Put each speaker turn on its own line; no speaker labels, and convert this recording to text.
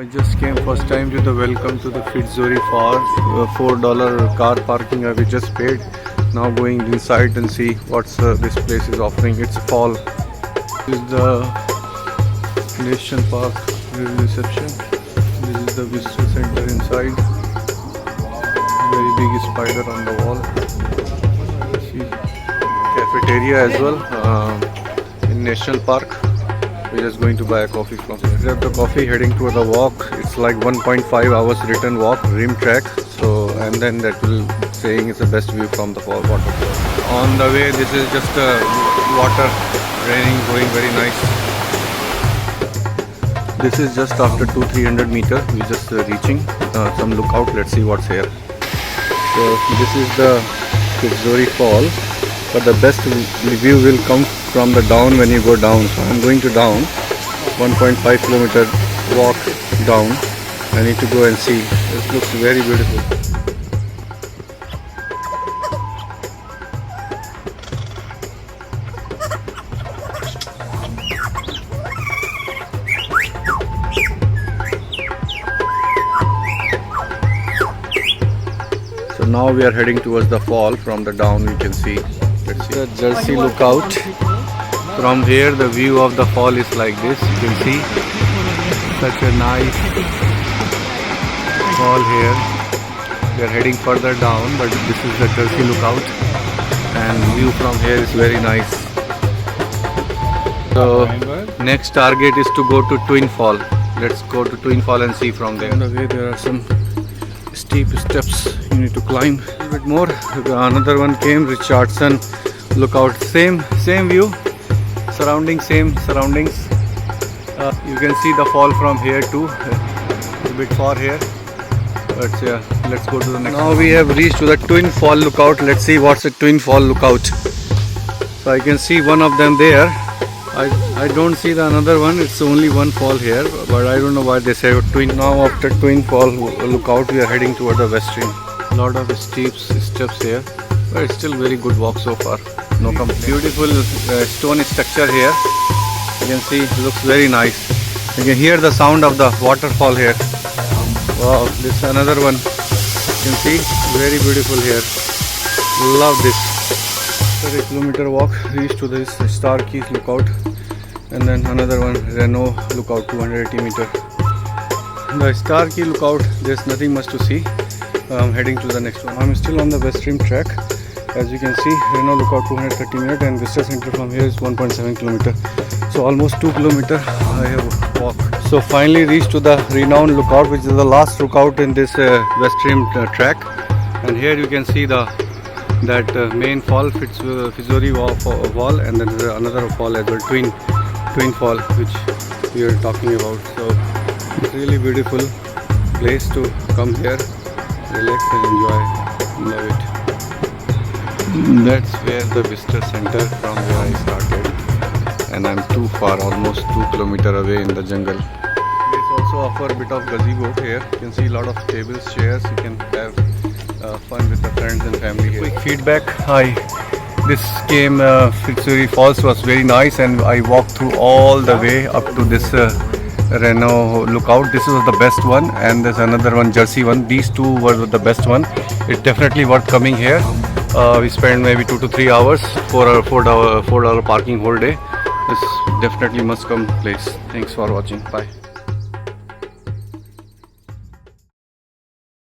I just came first time to the welcome to the Fitzroy Falls. $4 car parking we just paid. Now going inside and see what's this place is offering. It's fall. This is the Nation Park reception. This is the visitor center inside. Very big spider on the wall. See cafeteria as well in National Park. We're just going to buy a coffee from here. Grab the coffee, heading to the walk. It's like 1.5 hours return walk, rim track. So, and then that will saying it's the best view from the fall waterfall. On the way, this is just water raining, going very nice. This is just after 200-300 meters. We're just reaching some lookout. Let's see what's here. So this is the Fitzroy Fall, but the best view will come from the down when you go down. So I'm going to down, 1.5 kilometer walk down. I need to go and see. This looks very beautiful. So now we are heading towards the fall. From the down we can see. Let's see the Jersey lookout. From here the view of the fall is like this. You can see such a nice fall here. We are heading further down, but this is the Jersey lookout and view from here is very nice. So next target is to go to Twin Fall. Let's go to Twin Fall and see from there. On the way there are some steep steps you need to climb. A little bit more. Another one came, Richardson lookout. Same view. Surrounding, same surroundings. You can see the fall from here too. A bit far here, but yeah, let's go to the next. Now we have reached to the Twin Fall lookout. Let's see what's a Twin Fall lookout. So I can see one of them there. I don't see the another one. It's only one fall here, but I don't know why they say twin. Now after Twin Fall lookout, we are heading toward the western. Lot of steep steps here, but it's still very good walk so far. No complaint. Beautiful stone structure here. You can see it looks very nice. You can hear the sound of the waterfall here. Wow, this is another one. You can see very beautiful here. Love this. After a kilometer walk, reach to this Star Keys lookout, and then another one Renault lookout, 280 meter. The Star Key lookout, there's nothing much to see. I'm heading to the next one. I'm still on the West Rim track. As you can see, Renault lookout 230 meters and visitor center from here is 1.7 kilometer. So almost 2 kilometer I have walked. So finally reached to the renowned lookout, which is the last lookout in this West Rim track. And here you can see that main fall, Fitzroy Fall, and then there's another fall as well, Twin Fall, which we are talking about. So it's really beautiful place to come here, relax and enjoy. Love it. That's where the visitor center from where I started, and I'm too far, almost 2 kilometers away in the jungle. This also offer a bit of gazebo here. You can see a lot of tables, chairs. You can have fun with the friends and family here. Quick feedback. This came Fitzroy Falls was very nice, and I walked through all the way up to this Renault lookout. This was the best one, and there's another one, Jersey one. These two were the best one. It's definitely worth coming here. We spent maybe 2 to 3 hours for a $4 parking whole day. This definitely must come place. Thanks for watching. Bye.